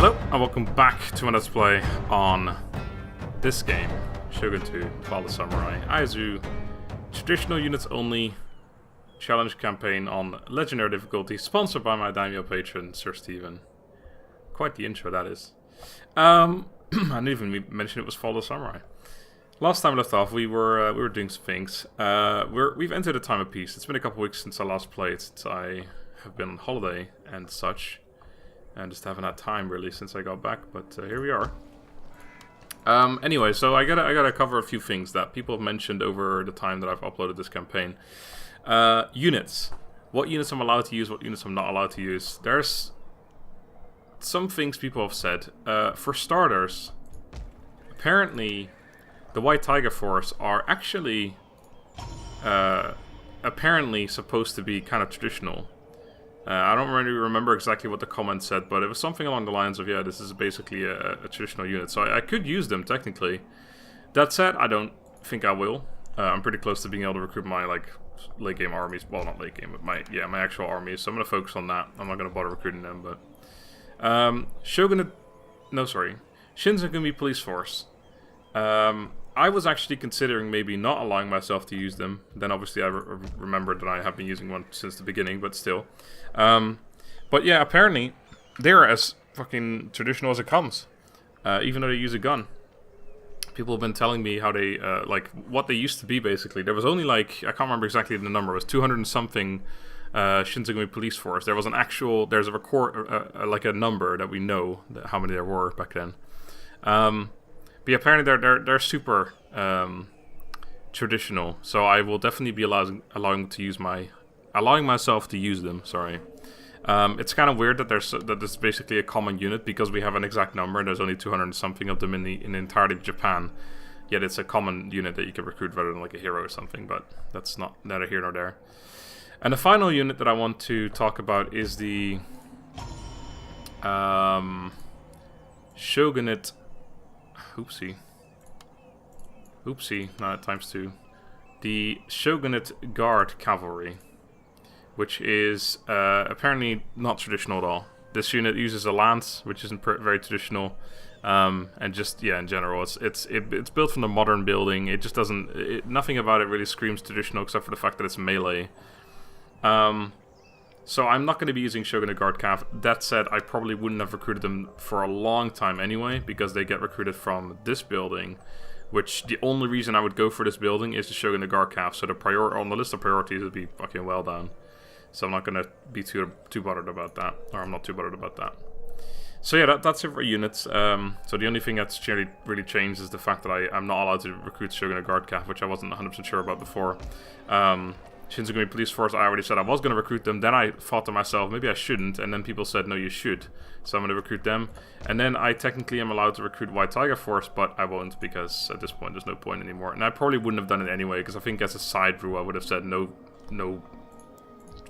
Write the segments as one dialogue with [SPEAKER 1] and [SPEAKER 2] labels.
[SPEAKER 1] Hello, and welcome back to my Let's Play on this game, Shogun 2, Fall the Samurai, Aizu, traditional units only, challenge campaign on legendary difficulty, sponsored by my daimyo patron, Sir Steven. Quite the intro, that is. I didn't even mention it was Fall the Samurai. Last time we left off, we were doing some things. We've entered a time of peace. It's been a couple weeks since I last played, since I have been on holiday and such. And just haven't had time really since I got back, but here we are. Anyway, so I gotta cover a few things that people have mentioned over the time that I've uploaded this campaign. Units. What units I'm allowed to use, what units I'm not allowed to use. There's some things people have said. For starters, apparently the White Tiger Force are actually apparently supposed to be kind of traditional. I don't really remember exactly what the comment said, but it was something along the lines of, yeah, this is basically a traditional unit. So I could use them, technically. That said, I don't think I will. I'm pretty close to being able to recruit my, late game armies. Well, not late game, but my actual armies. So I'm going to focus on that. I'm not going to bother recruiting them, but... Shogunate... No, sorry. Shinzagumi Police Force. I was actually considering maybe not allowing myself to use them. Then obviously I remembered that I have been using one since the beginning, but still. But yeah, apparently they're as fucking traditional as it comes. Even though they use a gun. People have been telling me how they, what they used to be basically. There was only I can't remember exactly the number, it was 200 and something Shinzagumi Police Force. There was an actual, there's a record, a number that we know how many there were back then. But yeah, apparently they're super traditional, so I will definitely be allowing myself to use them. Sorry, it's kind of weird that there's basically a common unit because we have an exact number and there's only 200 and something of them in the entirety of Japan. Yet it's a common unit that you can recruit rather than like a hero or something. But that's not neither here nor there. And the final unit that I want to talk about is the Shogunate. Oopsie, not times 2. The Shogunate Guard Cavalry, which is apparently not traditional at all. This unit uses a lance, which isn't very traditional, and just in general, it's built from the modern building. It just doesn't. Nothing about it really screams traditional, except for the fact that it's melee. So I'm not going to be using Shogunate Guard Cav. That said, I probably wouldn't have recruited them for a long time anyway, because they get recruited from this building, which the only reason I would go for this building is the Shogunate Guard Cav. So on the list of priorities would be fucking well down. So I'm not going to be too bothered about that, or I'm not too bothered about that. So yeah, that's it for units. So the only thing that's really changed is the fact that I'm not allowed to recruit Shogunate Guard Cav, which I wasn't 100% sure about before. Shinzagumi Police Force, I already said I was going to recruit them. Then I thought to myself, maybe I shouldn't. And then people said, no, you should. So I'm going to recruit them. And then I technically am allowed to recruit White Tiger Force, but I won't because at this point there's no point anymore. And I probably wouldn't have done it anyway, because I think as a side rule I would have said no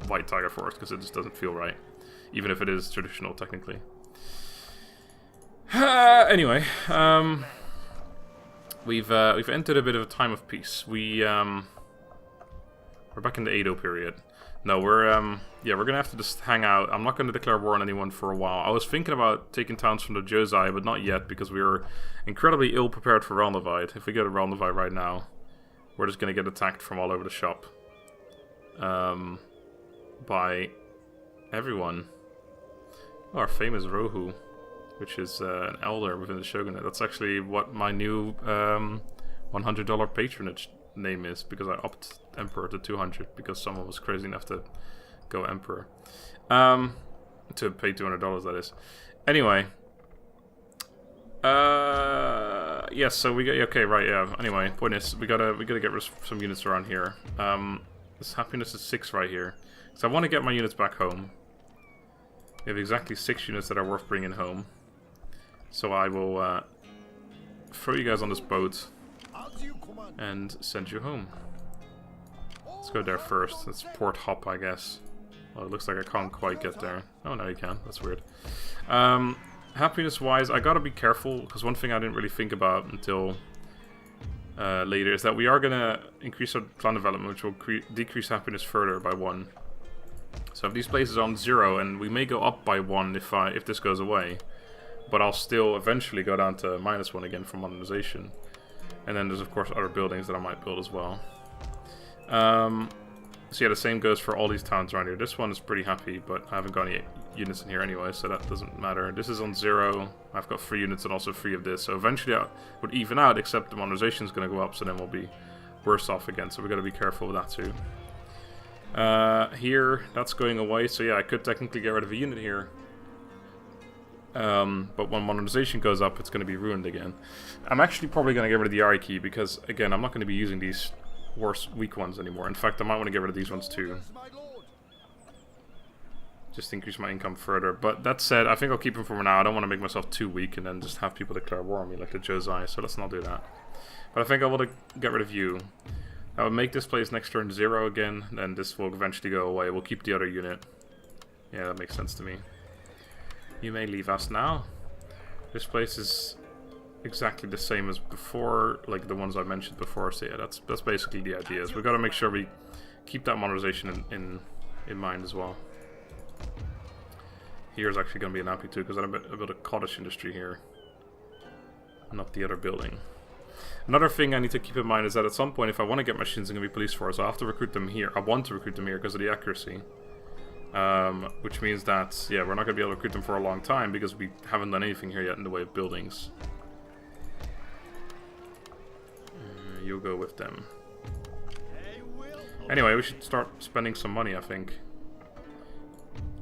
[SPEAKER 1] White Tiger Force, because it just doesn't feel right. Even if it is traditional, technically. Anyway, we've entered a bit of a time of peace. We're back in the Edo period. No, we're gonna have to just hang out. I'm not gonna declare war on anyone for a while. I was thinking about taking towns from the Josei, but not yet, because we are incredibly ill prepared for Realnavite. If we go to Realnavite right now, we're just gonna get attacked from all over the shop. By everyone. Our famous Rohu, which is an elder within the Shogunate. That's actually what my new $100 patronage name is, because I upped Emperor to 200 because someone was crazy enough to go Emperor. To pay $200, that is. Anyway. Yes, so we got okay, right, yeah. Anyway, point is we gotta get rid of some units around here. This happiness is 6 right here. So I want to get my units back home. We have exactly 6 units that are worth bringing home. So I will throw you guys on this boat and send you home. Let's go there first. That's Port Hop, I guess. Well, it looks like I can't quite get there. Oh, no, you can. That's weird. Happiness-wise, I gotta be careful, because one thing I didn't really think about until later is that we are gonna increase our clan development, which will decrease happiness further by 1. So if these places are on 0, and we may go up by 1 if this goes away, but I'll still eventually go down to -1 again for modernization. And then there's of course other buildings that I might build as well. So yeah, the same goes for all these towns around here. This one is pretty happy, but I haven't got any units in here anyway, so that doesn't matter. This is on 0. I've got 3 units and also 3 of this. So eventually I would even out, except the modernization is going to go up, so then we'll be worse off again. So we've got to be careful with that too. Here, that's going away. So yeah, I could technically get rid of a unit here. But when modernization goes up, it's going to be ruined again. I'm actually probably going to get rid of the Yari key because, again, I'm not going to be using these weak ones anymore. In fact, I might want to get rid of these ones too. Just increase my income further. But that said, I think I'll keep them for now. I don't want to make myself too weak and then just have people declare war on me like the Josei, so let's not do that. But I think I want to get rid of you. I will make this place next turn 0 again, then this will eventually go away. We'll keep the other unit. Yeah, that makes sense to me. You may leave us now. This place is exactly the same as before, like the ones I mentioned before. So yeah, that's basically the idea. Is we've got to make sure we keep that modernization in mind as well. Here's actually going to be an happy too, because I'm a bit of cottage industry here, not the other building. Another thing I need to keep in mind is that at some point, if I want to get machines in the police force, I have to recruit them here. I want to recruit them here because of the accuracy. Which means that, yeah, we're not going to be able to recruit them for a long time because we haven't done anything here yet in the way of buildings. You'll go with them. Anyway, we should start spending some money, I think.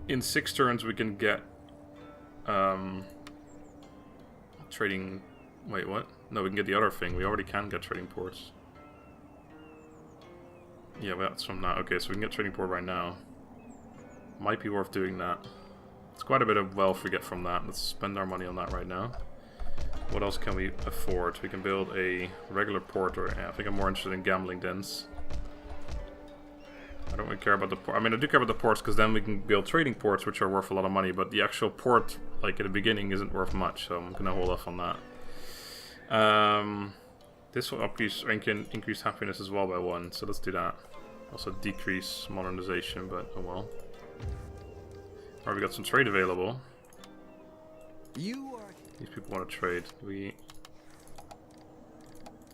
[SPEAKER 1] In 6 turns we can get trading... Wait, what? No, we can get the other thing. We already can get trading ports. Yeah, well, that's from now. Okay, so we can get trading port right now. Might be worth doing that. It's quite a bit of wealth we get from that. Let's spend our money on that right now. What else can we afford? We can build a regular port, or yeah, I think I'm more interested in gambling dens. I don't really care about the port. I mean, I do care about the ports because then we can build trading ports, which are worth a lot of money. But the actual port, like at the beginning, isn't worth much, so I'm gonna hold off on that. This will increase happiness as well by 1, so let's do that. Also decrease modernization, but oh well. Alright, we got some trade available. These people want to trade.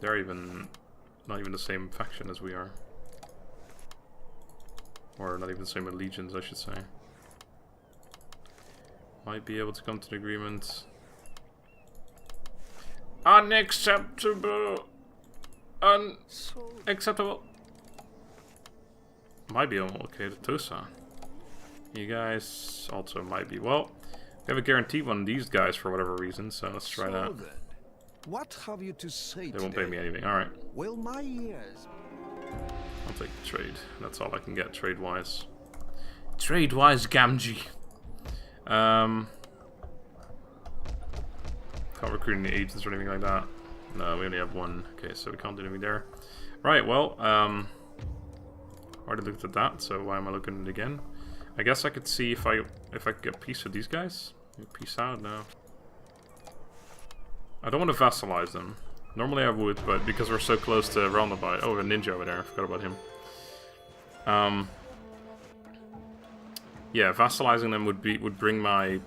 [SPEAKER 1] They're not even the same faction as we are. Or not even the same allegiance, I should say. Might be able to come to an agreement. Unacceptable! Unacceptable! Might be okay to Tosa. You guys also might be. Well, we have a guaranteed one of these guys for whatever reason, so let's try that.
[SPEAKER 2] Then, what have you to say
[SPEAKER 1] They won't pay me anything. Alright.
[SPEAKER 2] Well, my ears.
[SPEAKER 1] I'll take the trade. That's all I can get trade-wise. Trade-wise, Gamgee. Can't recruit any agents or anything like that. No, we only have 1. Okay, so we can't do anything there. Right, well, already looked at that, so why am I looking at it again? I guess I could see if I could get peace with these guys. Peace out now. I don't want to vassalize them. Normally I would, but because we're so close to Roundabout. Oh, a ninja over there. I forgot about him. Yeah, vassalizing them would bring my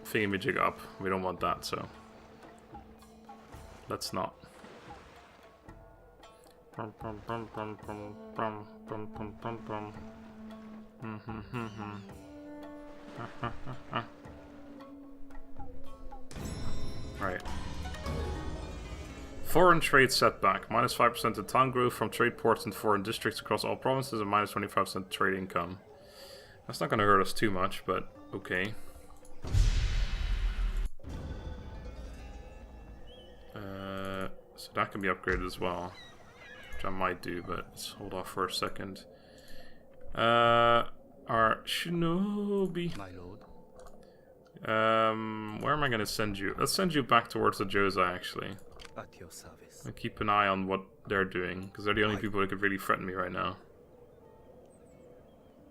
[SPEAKER 1] thingamajig up. We don't want that, so let's not. Right. Foreign trade setback. -5% to town growth from trade ports in foreign districts across all provinces and -25% trade income. That's not going to hurt us too much, but okay. So that can be upgraded as well. Which I might do, but let's hold off for a second. Our Shinobi.
[SPEAKER 2] My lord.
[SPEAKER 1] Where am I going to send you? Let's send you back towards the Josei, actually.
[SPEAKER 2] At your service.
[SPEAKER 1] And keep an eye on what they're doing, because they're the only people that could really threaten me right now.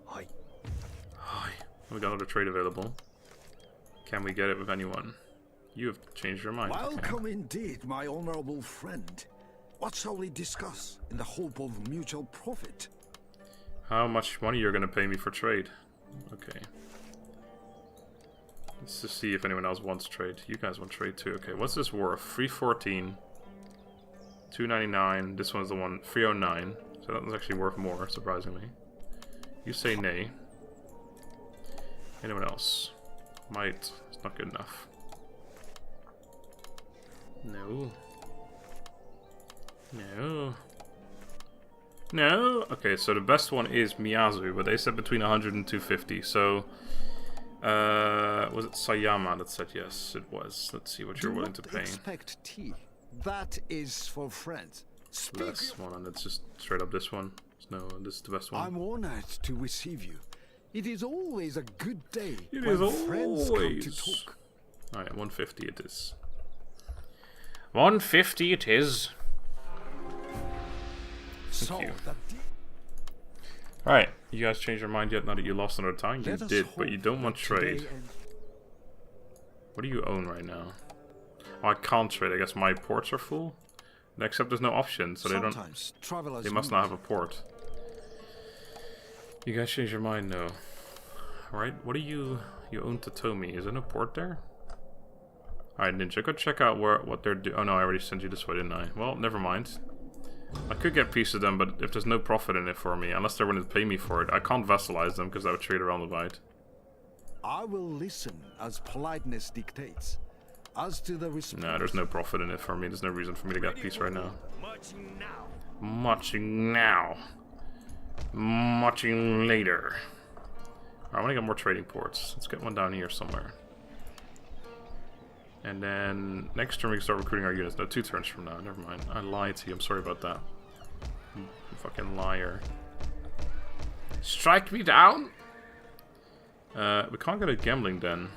[SPEAKER 2] Hi.
[SPEAKER 1] Hi. We got another trade available. Can we get it with anyone? You have changed your mind.
[SPEAKER 3] Welcome indeed, my honorable friend. What shall we discuss in the hope of mutual profit?
[SPEAKER 1] How much money you're going to pay me for trade? Okay. Let's just see if anyone else wants trade. You guys want trade too. Okay, what's this war? 314. 299. This one's the one. 309. So that one's actually worth more, surprisingly. You say nay. Anyone else? Might. It's not good enough. No. No. No. Okay, so the best one is Miyazu, but they said between 100 and 250. So, was it Sayama that said yes? It was. Let's see what you're willing to pay.
[SPEAKER 2] Expect tea. That is for friends. Speak.
[SPEAKER 1] Less one, and it's just straight up this one. No, this is the best one.
[SPEAKER 2] I'm honored to receive you. It is always a good day
[SPEAKER 1] It
[SPEAKER 2] when
[SPEAKER 1] is
[SPEAKER 2] friends come to
[SPEAKER 1] always.
[SPEAKER 2] talk.
[SPEAKER 1] Alright, 150 it is. 150 it is.
[SPEAKER 2] So
[SPEAKER 1] you.
[SPEAKER 2] the
[SPEAKER 1] Alright, you guys changed your mind yet now that you lost another time? You
[SPEAKER 2] Let us
[SPEAKER 1] did, but
[SPEAKER 2] hope
[SPEAKER 1] you don't want
[SPEAKER 2] that today
[SPEAKER 1] trade.
[SPEAKER 2] ends-
[SPEAKER 1] What do you own right now? Oh, I can't trade. I guess my ports are full. Except there's no option, so they don't.
[SPEAKER 2] Sometimes travelers
[SPEAKER 1] They must not have a port. You guys changed your mind? No. Alright, what do you own Totomi? Is there no port there? Alright, Ninja, go check out what they're doing. Oh no, I already sent you this way, didn't I? Well, never mind. I could get pieces of them, but if there's no profit in it for me, unless they're willing to pay me for it, I can't vassalize them because that would trade around the bite.
[SPEAKER 2] I will listen as politeness dictates. As to the response,
[SPEAKER 1] No, there's no profit in it for me. There's no reason for me to get a piece right now.
[SPEAKER 4] Marching now.
[SPEAKER 1] Marching now. Marching later. Alright, I want to get more trading ports. Let's get one down here somewhere. And then next turn we can start recruiting our units. No, 2 turns from now. Never mind. I lied to you. I'm sorry about that. You fucking liar. Strike me down? We can't get a gambling den.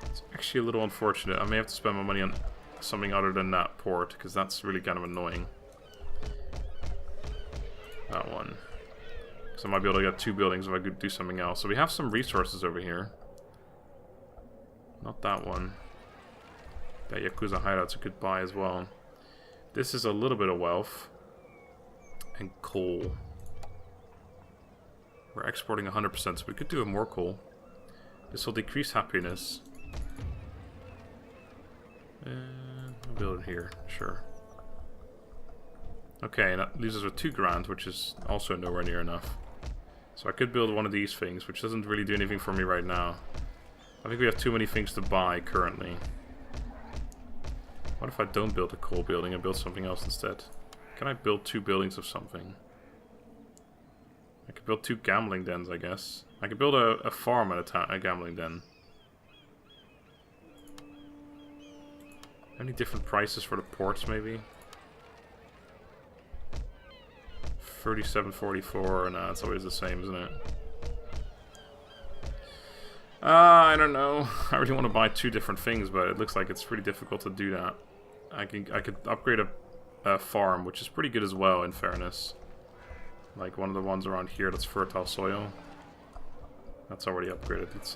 [SPEAKER 1] It's actually a little unfortunate. I may have to spend my money on something other than that port, because that's really kind of annoying. That one. So I might be able to get 2 buildings if I could do something else. So we have some resources over here. Not that one. That Yakuza hideout's a good buy as well. This is a little bit of wealth. And coal. We're exporting 100%, so we could do more coal. This will decrease happiness. I'll build it here, sure. Okay, that leaves us with 2 grand, which is also nowhere near enough. So I could build one of these things, which doesn't really do anything for me right now. I think we have too many things to buy currently. What if I don't build a coal building and build something else instead? Can I build 2 buildings of something? I could build 2 gambling dens, I guess. I could build a farm at a gambling den. Any different prices for the ports, maybe? 37.44. Nah, it's always the same, isn't it? I don't know. I really want to buy 2 different things, but it looks like it's pretty difficult to do that. I could upgrade a farm, which is pretty good as well, in fairness. Like one of the ones around here that's fertile soil. That's already upgraded. Let's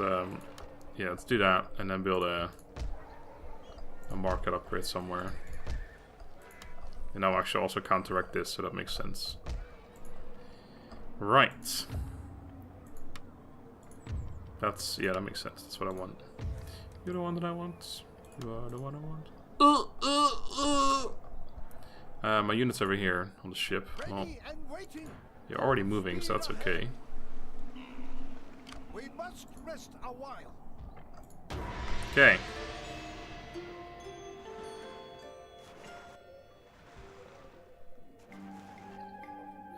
[SPEAKER 1] yeah, let's do that and then build a market upgrade somewhere. And I'll actually also counteract this, so that makes sense. Right. That's, yeah, that makes sense. That's what I want. You're the one that I want. You are the one I want. My unit's over here on the ship. Well,
[SPEAKER 2] ready and waiting.
[SPEAKER 1] you're already moving, so that's okay.
[SPEAKER 2] We must rest a while.
[SPEAKER 1] Okay.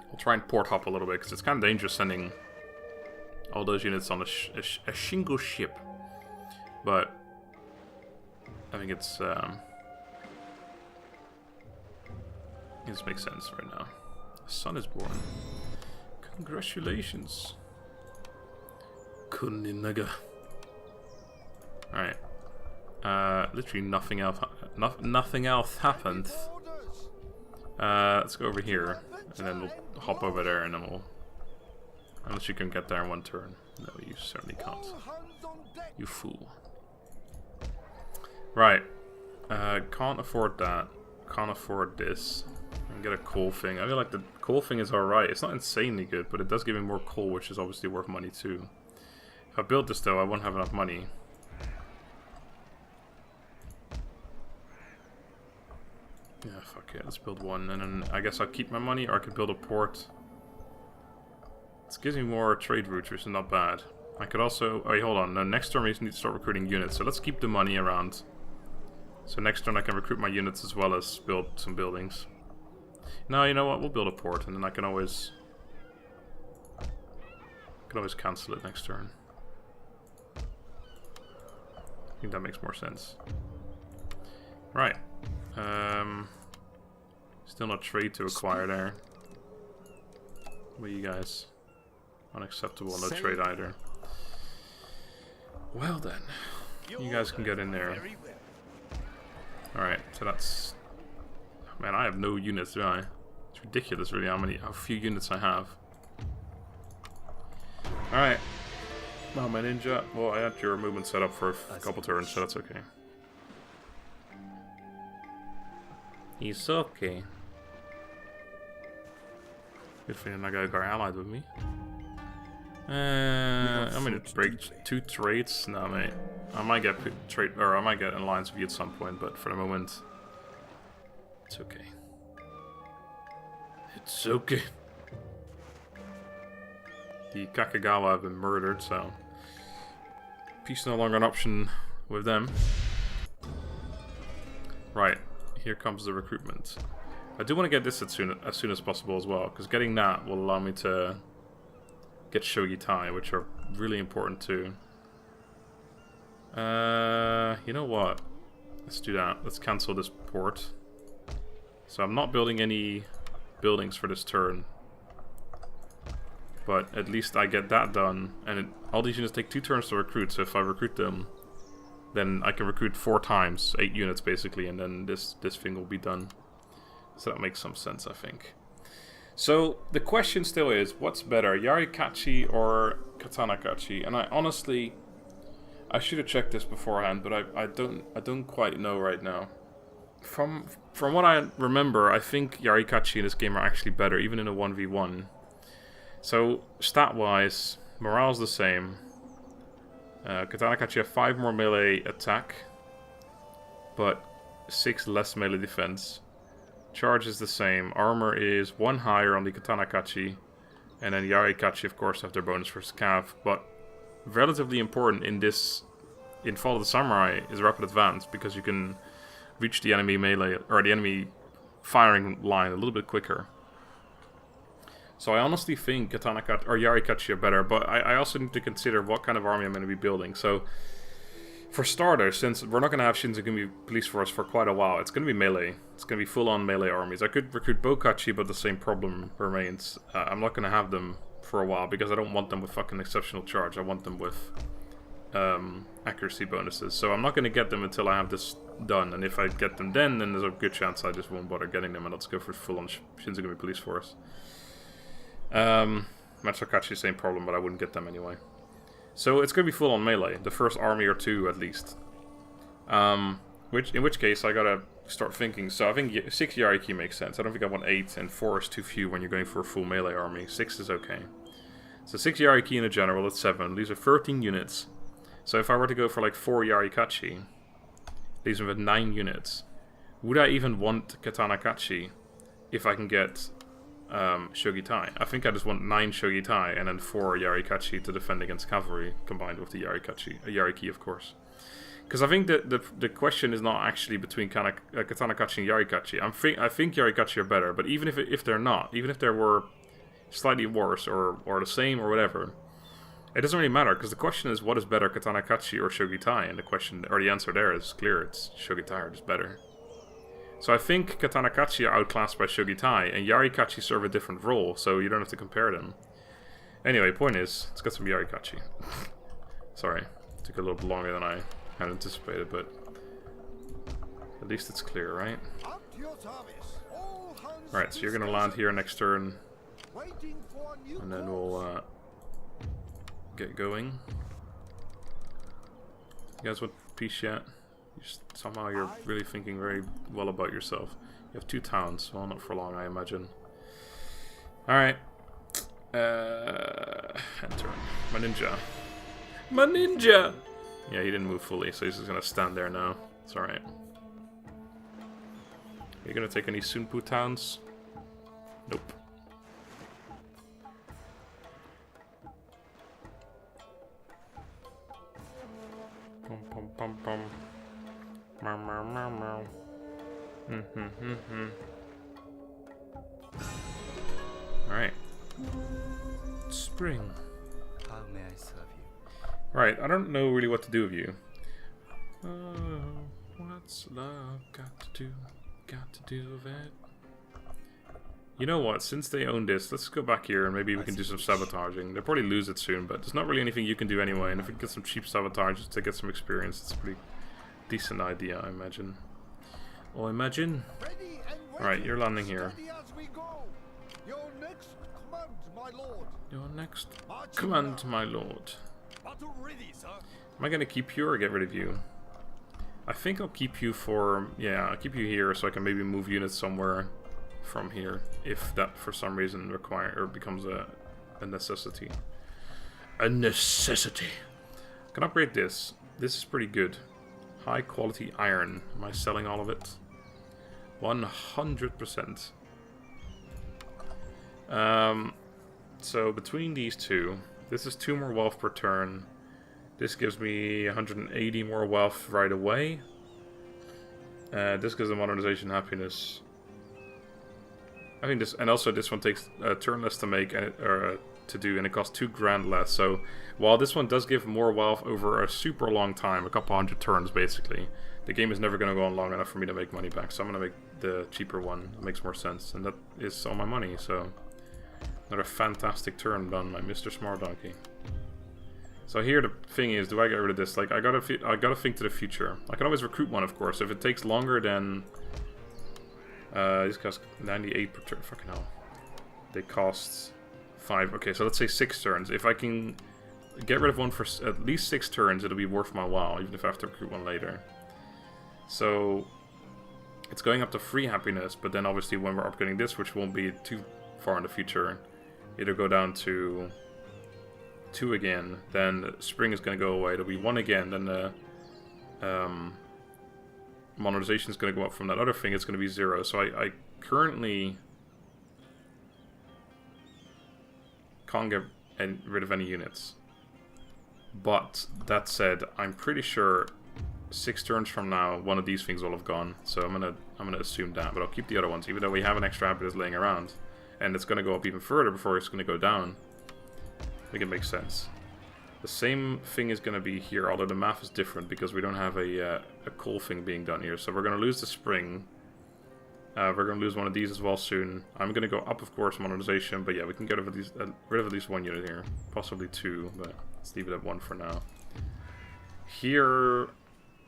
[SPEAKER 1] I'll try and port hop a little bit, because it's kind of dangerous sending all those units on a single ship. But I think it's this makes sense right now. The son is born. Congratulations. Kuninaga. Alright. Literally nothing else happened. Let's go over here. And then we'll hop over there and then we'll... Unless you can get there in 1 turn. No, you certainly can't. You fool. Right. Can't afford that. Can't afford this. And get a coal thing. I feel like the coal thing is alright. It's not insanely good, but it does give me more coal, which is obviously worth money too. If I build this though, I won't have enough money. Yeah, fuck it, let's build one, and then I guess I'll keep my money, or I could build a port. This gives me more trade routes, which is not bad. I could also... Oh, wait, hold on. No, next turn we need to start recruiting units, so let's keep the money around. So next turn I can recruit my units as well as build some buildings. No, you know what? We'll build a port, and then I can always cancel it next turn. I think that makes more sense. Right. Still not trade to acquire there. What are you guys? Unacceptable, no trade either. Well then, you guys can get in there. Alright, so that's... Man, I have no units, do I? It's ridiculous really how few units I have. Alright. Well, my ninja... Well, I had your movement set up for a couple turns, so that's okay. It's okay. Good feeling I got allied with me. I'm gonna break 2 trades. No, mate. I might get trade, or I might get an alliance with you at some point, but for the moment, it's okay. It's okay. The Kakagawa have been murdered, so peace no longer an option with them. Right, here comes the recruitment. I do want to get this as soon as possible as well, because getting that will allow me to get Shogunate, which are really important too. You know what? Let's do that. Let's cancel this port. So I'm not building any buildings for this turn. But at least I get that done. And all these units take 2 turns to recruit, so if I recruit them, then I can recruit 4 times, 8 units basically, and then this thing will be done. So that makes some sense, I think. So the question still is, what's better, Yarikachi or Katanakachi? And I honestly, I should have checked this beforehand, but I don't quite know right now. From what I remember, I think Yarikachi in this game are actually better, even in a 1v1. So stat-wise, morale's the same. Katanakachi have 5 more melee attack, but 6 less melee defense. Charge is the same. Armor is 1 higher on the Katanakachi. And then Yarikachi, of course, have their bonus for Scav. But relatively important in Fall of the Samurai is rapid advance, because you can reach the enemy melee, or the enemy firing line a little bit quicker. So I honestly think Katanakachi or Yarikachi are better, but I also need to consider what kind of army I'm going to be building. So for starters, since we're not going to have Shinzagumi Police Force for quite a while, it's going to be melee. It's going to be full-on melee armies. I could recruit Bokachi, but the same problem remains. I'm not going to have them for a while, because I don't want them with fucking exceptional charge. I want them with accuracy bonuses. So I'm not going to get them until I have this done. And if I get them then there's a good chance I just won't bother getting them, and let's go for full-on Shinzagumi Police Force. Matsakachi, same problem, but I wouldn't get them anyway. So it's going to be full on melee, the first army or 2 at least. In which case I gotta start thinking. So I think 6 Yariki makes sense. I don't think I want 8, and 4 is too few when you're going for a full melee army. 6 is okay. So 6 Yariki in a general, that's 7. These are 13 units. So if I were to go for like 4 Yarikachi, leaves me with 9 units. Would I even want Katanakachi if I can get Shogunate? I think I just want 9 Shogunate and then 4 Yarikachi to defend against cavalry, combined with the Yariki, of course. Because I think that the question is not actually between Katanakachi and Yarikachi. I think Yarikachi are better, but even if they're not, even if they were slightly worse or the same or whatever, it doesn't really matter, because the question is, what is better, Katanakachi or Shogunate? And the answer there is clear. It's Shogunate are just better. So I think Katanakachi are outclassed by Shogunate, and Yarikachi serve a different role, so you don't have to compare them. Anyway, point is, let's get some Yarikachi. Sorry, it took a little bit longer than I had anticipated, but at least it's clear, right? Right, so you're gonna land here next turn, and then we'll get going. You guys want peace yet? Somehow you're really thinking very well about yourself. You have 2 towns, well, not for long, I imagine. Alright. Enter. My ninja. My ninja! Yeah, he didn't move fully, so he's just gonna stand there now. It's alright. Are you gonna take any Sunpu towns? Nope. Pum pum pum pum. Meow meow meow meow. Alright. Spring.
[SPEAKER 4] How may I serve you?
[SPEAKER 1] Right, I don't know really what to do with you. What's love got to do with it? You know what, since they own this, let's go back here and maybe we can do some sabotaging. They'll probably lose it soon, but there's not really anything you can do anyway, and if we can get some cheap sabotage just to get some experience, it's a pretty decent idea, I imagine. Oh, imagine. Right, you're landing here.
[SPEAKER 2] Your next command, my lord.
[SPEAKER 1] Your next command, my lord.
[SPEAKER 2] Battle ready, sir.
[SPEAKER 1] Am I gonna keep you or get rid of you? I think I'll keep you for... yeah, I'll keep you here so I can maybe move units somewhere from here, if that for some reason becomes a necessity. A necessity. Can upgrade this. This is pretty good. High quality iron. Am I selling all of it? 100%. So between these two, this is 2 more wealth per turn. This gives me 180 more wealth right away. This gives them modernization happiness. I think this, and also this one takes a turn less to make and to do, and it costs 2 grand less. So while this one does give more wealth over a super long time, a couple hundred turns basically, the game is never going to go on long enough for me to make money back. So I'm going to make the cheaper one. It makes more sense, and that is all my money. So another fantastic turn done by MrSmartDonkey. So here the thing is, do I get rid of this? Like I gotta think to the future. I can always recruit one, of course. If it takes longer than these cost 98 per turn. Fucking hell. They cost 5. Okay, so let's say 6 turns. If I can get rid of one for at least 6 turns, it'll be worth my while, even if I have to recruit one later. So it's going up to 3 happiness, but then obviously when we're upgrading this, which won't be too far in the future, it'll go down to 2 again. Then spring is going to go away. It'll be 1 again. Then the modernization is going to go up from that other thing. It's going to be 0. So I currently can't get rid of any units. But that said, I'm pretty sure 6 turns from now, one of these things will have gone. So I'm gonna assume that. But I'll keep the other ones, even though we have an extra happiness laying around, and it's going to go up even further before it's going to go down. I think it makes sense. The same thing is going to be here, although the math is different because we don't have a coal thing being done here. So we're going to lose the spring. We're going to lose one of these as well soon. I'm going to go up, of course, modernization, but yeah, we can get rid of at least 1 unit here. Possibly 2, but let's leave it at 1 for now. Here,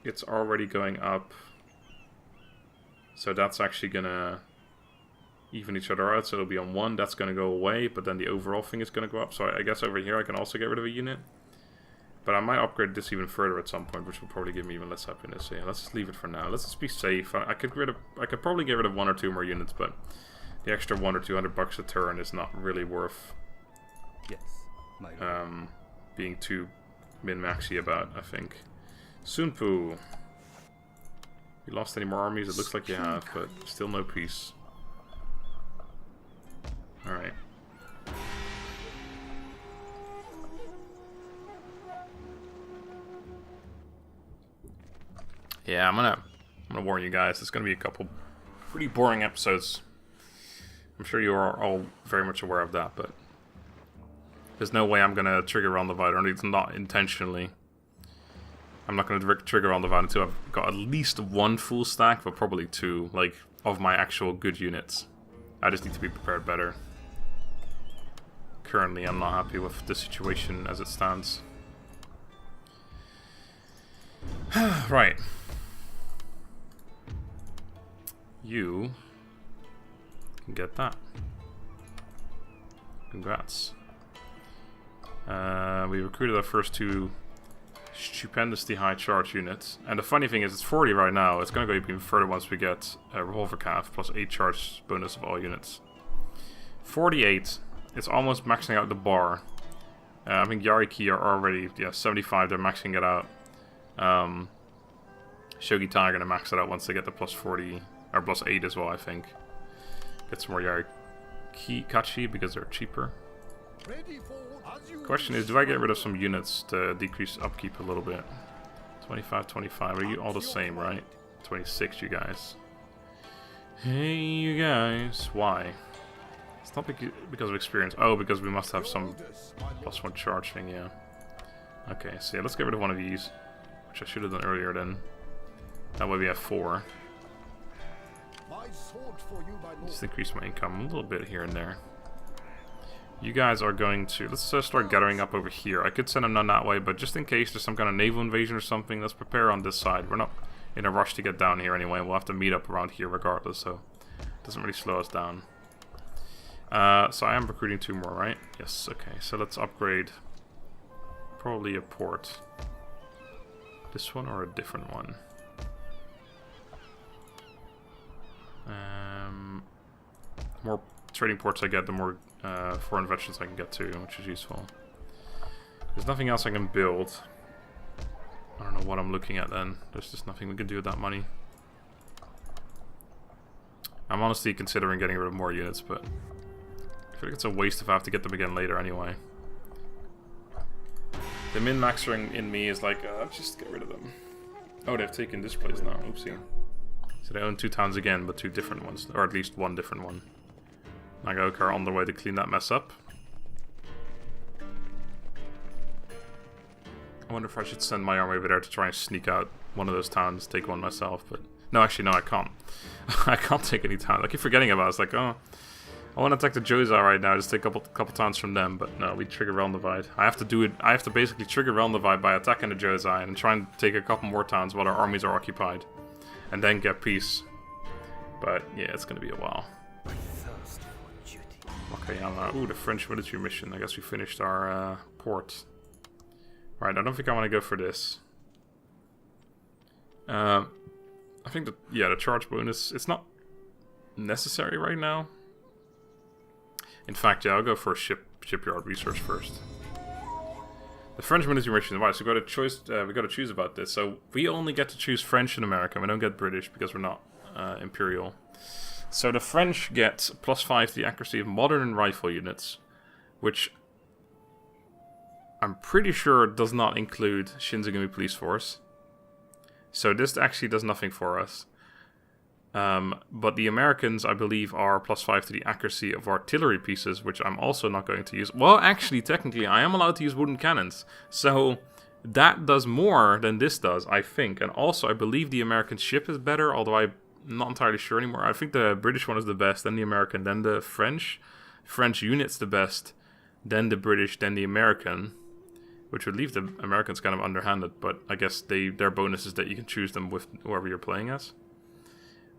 [SPEAKER 1] it's already going up. So that's actually going to even each other out, so it'll be on 1. That's going to go away, but then the overall thing is going to go up. So I guess over here I can also get rid of a unit. But I might upgrade this even further at some point, which will probably give me even less happiness. So yeah, let's just leave it for now. Let's just be safe. I could probably get rid of 1 or 2 more units, but the extra 100 or 200 bucks a turn is not really worth being too min-maxy about, I think. Sunpu. You lost any more armies? It looks like you have, but still no peace. Alright. Yeah, I'm gonna warn you guys, it's gonna be a couple pretty boring episodes. I'm sure you are all very much aware of that, but there's no way I'm gonna trigger on the Vine, or at least not intentionally. I'm not gonna trigger on the Vine until I've got at least 1 full stack, but probably 2, like, of my actual good units. I just need to be prepared better. Currently, I'm not happy with the situation as it stands. Right. You can get that. Congrats. We recruited our first 2 stupendously high charge units. And the funny thing is, it's 40 right now. It's going to go even further once we get a revolver calf plus 8 charge bonus of all units. 48. It's almost maxing out the bar. I think Yariki are already, yeah, 75, they're maxing it out. Shogitan are going to max it out once they get the plus 40, or plus 8 as well, I think. Get some more Yariki Kachi because they're cheaper. Question is, do I get rid of some units to decrease upkeep a little bit? 25, 25, are you all the same, right? 26, you guys. Hey, you guys, why? It's not because of experience. Oh, because we must have some +1 charge thing, yeah. Okay, so yeah, let's get rid of one of these, which I should have done earlier then. That way we have 4. Just increase my income a little bit here and there. You guys are going to... Let's start gathering up over here. I could send them down that way, but just in case there's some kind of naval invasion or something, let's prepare on this side. We're not in a rush to get down here anyway. We'll have to meet up around here regardless, so it doesn't really slow us down. So I am recruiting 2 more, right? Yes, okay. So let's upgrade probably a port. This one or a different one? The more trading ports I get, the more foreign veterans I can get to, which is useful. There's nothing else I can build. I don't know what I'm looking at then. There's just nothing we can do with that money. I'm honestly considering getting rid of more units, but I feel like it's a waste if I have to get them again later anyway. The min-maxer in me is like, just get rid of them. Oh, they've taken this place now. Oopsie. So they own 2 towns again, but 2 different ones. Or at least 1 different one. Nagaoka are on their way to clean that mess up. I wonder if I should send my army over there to try and sneak out one of those towns, take one myself, but... No, actually, no, I can't. I can't take any towns. I keep forgetting about it. It's like, oh... I want to attack the Josei right now, just take a couple towns from them, but no, we trigger Realm Divide. I have to do it, I have to basically trigger Realm Divide by attacking the Josei and try and take a couple more towns while our armies are occupied. And then get peace. But, yeah, it's gonna be a while. Wakayama. Ooh, the French military mission. I guess we finished our port. Right, I don't think I want to go for this. I think that, yeah, the charge bonus, it's not necessary right now. In fact, yeah, I'll go for a shipyard research first. The French military mission. Right, so we got to choose about this. So we only get to choose French and American. We don't get British because we're not Imperial. So the French get +5 to the accuracy of modern and rifle units, which I'm pretty sure does not include Shinzagumi Police Force. So this actually does nothing for us. But the Americans, I believe, are +5 to the accuracy of artillery pieces, which I'm also not going to use. Well, actually, technically, I am allowed to use wooden cannons. So that does more than this does, I think. And also, I believe the American ship is better, although I'm not entirely sure anymore. I think the British one is the best, then the American, then the French. French unit's the best, then the British, then the American. Which would leave the Americans kind of underhanded, but I guess their bonus is that you can choose them with whoever you're playing as.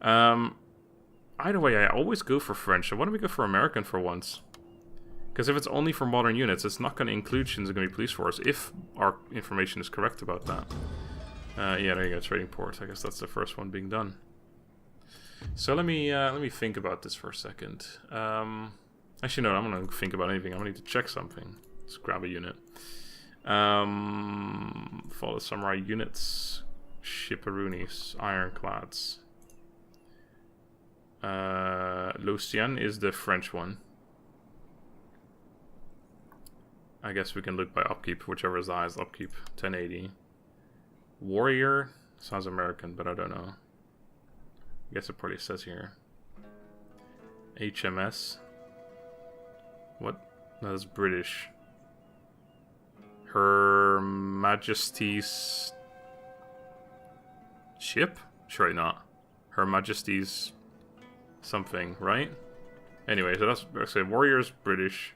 [SPEAKER 1] Either way, I always go for French. So why don't we go for American for once? Because if it's only for modern units, it's not going to include Shinzagumi Police Force, if our information is correct about that. Yeah, there you go, trading port. I guess that's the first one being done. So let me think about this for a second. Actually, no, I'm not going to think about anything. I'm going to need to check something. Let's grab a unit. Follow samurai units. Shipperunis. Ironclads. Lucien is the French one. I guess we can look by upkeep, whichever is the highest upkeep. 1080. Warrior sounds American, but I don't know. I guess it probably says here. HMS. What? No, that's British. Her Majesty's ship? Surely not. Her Majesty's something, right? Anyway, so that's, say, Warriors British.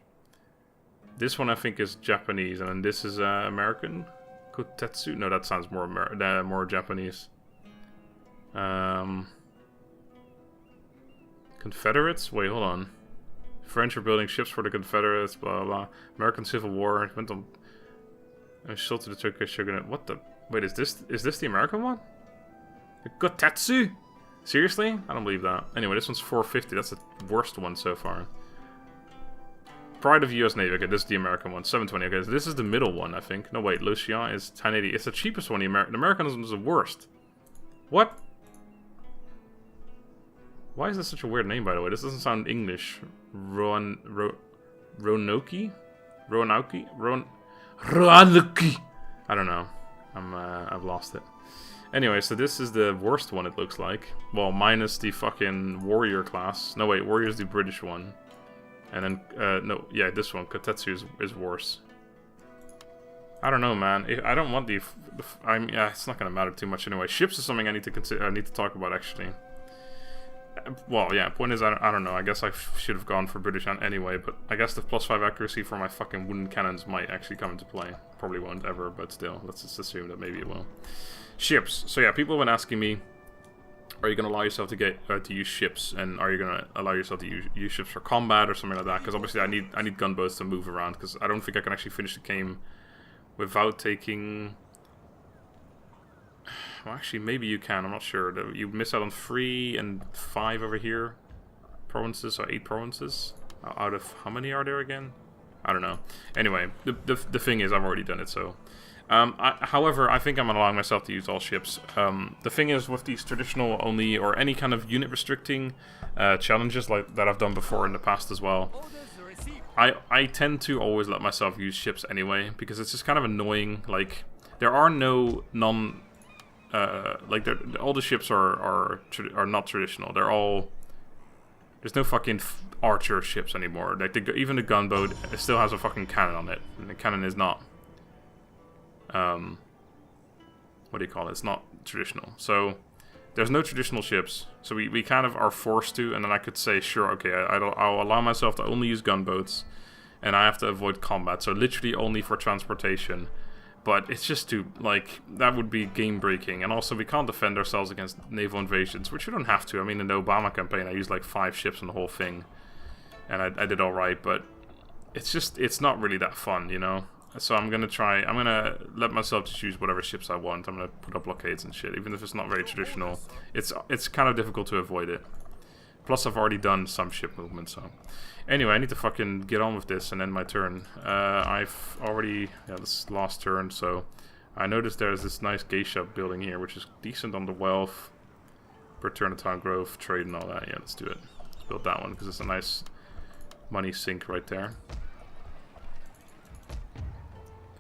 [SPEAKER 1] This one I think is Japanese, and then this is American. Kotetsu? No, that sounds more more Japanese. Confederates? Wait, hold on. French are building ships for the Confederates. Blah blah blah. American Civil War went on. Sold to the Turkish Shogunate. What the? Wait, is this the American one? Kotetsu? Seriously? I don't believe that. Anyway, this one's 450. That's the worst one so far. Pride of US Navy. Okay, this is the American one. 720. Okay, so this is the middle one, I think. No, wait. Lucian is 1080. It's the cheapest one. The American one is the worst. What? Why is this such a weird name, by the way? This doesn't sound English. Roanoke? Roanoke. I don't know. I've lost it. Anyway, so this is the worst one, it looks like. Well, minus the fucking warrior class. No, wait, warrior is the British one. And then, no, yeah, this one, Kotetsu, is worse. I don't know, man. I don't want yeah, it's not gonna matter too much anyway. Ships is something I need to consider. I need to talk about, actually. Well, yeah, point is, I don't know. I guess I should have gone for British anyway, but I guess the +5 accuracy for my fucking wooden cannons might actually come into play. Probably won't ever, but still, let's just assume that maybe it will. Ships. So yeah, people have been asking me, are you going to allow yourself to get to use ships, and are you going to allow yourself to use ships for combat or something like that? Because obviously I need gunboats to move around, because I don't think I can actually finish the game without taking... Well, actually, maybe you can. I'm not sure. You miss out on 3 and 5 over here. Provinces, or 8 provinces. Out of how many are there again? I don't know. Anyway, the thing is, I've already done it, so... however, I think I'm allowing myself to use all ships. The thing is, with these traditional only, or any kind of unit restricting challenges like that I've done before in the past as well, I tend to always let myself use ships anyway, because it's just kind of annoying. Like, there are no all the ships are not traditional. They're all... There's no fucking archer ships anymore. Like, even the gunboat, it still has a fucking cannon on it, and the cannon is not... what do you call it? It's not traditional. So there's no traditional ships. So we kind of are forced to, and then I could say, sure, okay, I'll allow myself to only use gunboats, and I have to avoid combat. So literally only for transportation. But it's just too, like, that would be game breaking. And also we can't defend ourselves against naval invasions, which you don't have to. I mean, in the Obama campaign, I used like 5 ships on the whole thing, and I did all right. But it's not really that fun, you know. So I'm gonna let myself just use whatever ships I want. I'm gonna put up blockades and shit, even if it's not very traditional. It's kind of difficult to avoid it. Plus, I've already done some ship movement, so... Anyway, I need to fucking get on with this and end my turn. I've already... Yeah, this is last turn, so... I noticed there's this nice geisha building here, which is decent on the wealth. Per turn of town growth, trade and all that. Yeah, let's do it. Let's build that one, because it's a nice money sink right there.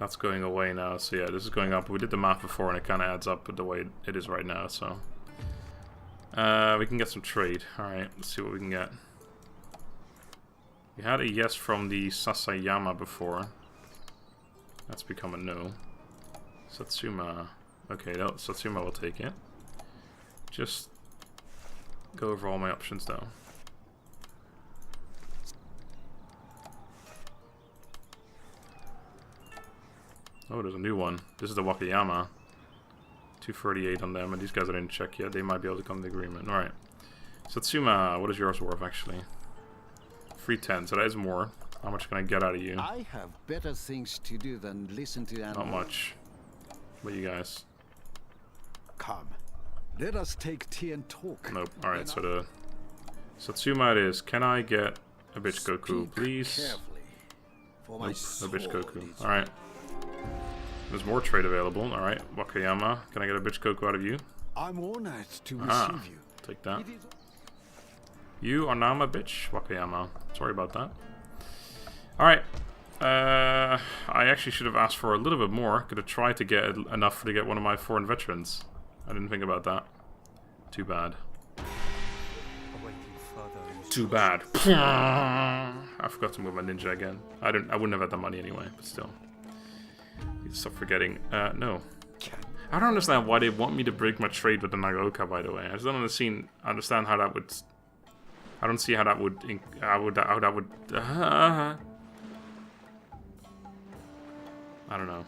[SPEAKER 1] That's going away now, so yeah, this is going up. We did the math before, and it kind of adds up with the way it is right now, so... we can get some trade. Alright, let's see what we can get. We had a yes from the Sasayama before. That's become a no. Satsuma. Okay, no, Satsuma will take it. Just go over all my options though. Oh, there's a new one. This is the Wakayama. 238 on them, and these guys I didn't check yet. They might be able to come to agreement. Alright. Satsuma, what is yours worth actually? 310, so that is more. How much can I get out of you?
[SPEAKER 2] I have better things to do than listen to
[SPEAKER 1] Not much. What you guys?
[SPEAKER 2] Come, let us take tea and talk.
[SPEAKER 1] Nope. Alright, so the Satsuma it is. Can I get a bitch Goku, please? Nope, no bitch Goku. Alright. There's more trade available. Alright, Wakayama. Can I get a bitch Goku out of you?
[SPEAKER 2] I'm honored to receive you.
[SPEAKER 1] Take that. You are now my bitch, Wakayama. Sorry about that. Alright. I actually should have asked for a little bit more. Could have tried to get enough to get one of my foreign veterans. I didn't think about that. Too bad. Too bad. I forgot to move my ninja again. I wouldn't have had the money anyway, but still. Stop forgetting. No. I don't understand why they want me to break my trade with the Nagaoka, by the way. I just don't understand how that would... I don't see how that would... I don't know.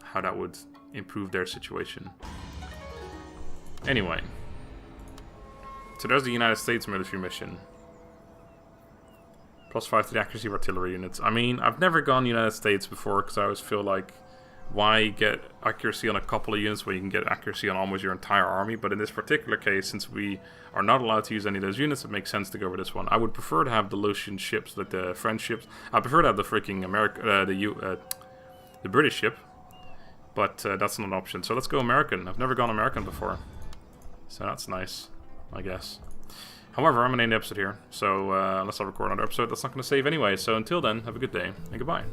[SPEAKER 1] How that would improve their situation. Anyway. So there's the United States military mission. +5 to the accuracy of artillery units. I mean, I've never gone United States before, because I always feel like why get accuracy on a couple of units when you can get accuracy on almost your entire army? But in this particular case, since we are not allowed to use any of those units, it makes sense to go for this one. I would prefer to have the Lucian ships, like the French ships. I prefer to have the freaking the British ship, but that's not an option. So let's go American. I've never gone American before, so that's nice, I guess. However, I'm going to end the episode here, so unless I record another episode, that's not going to save anyway. So until then, have a good day, and goodbye.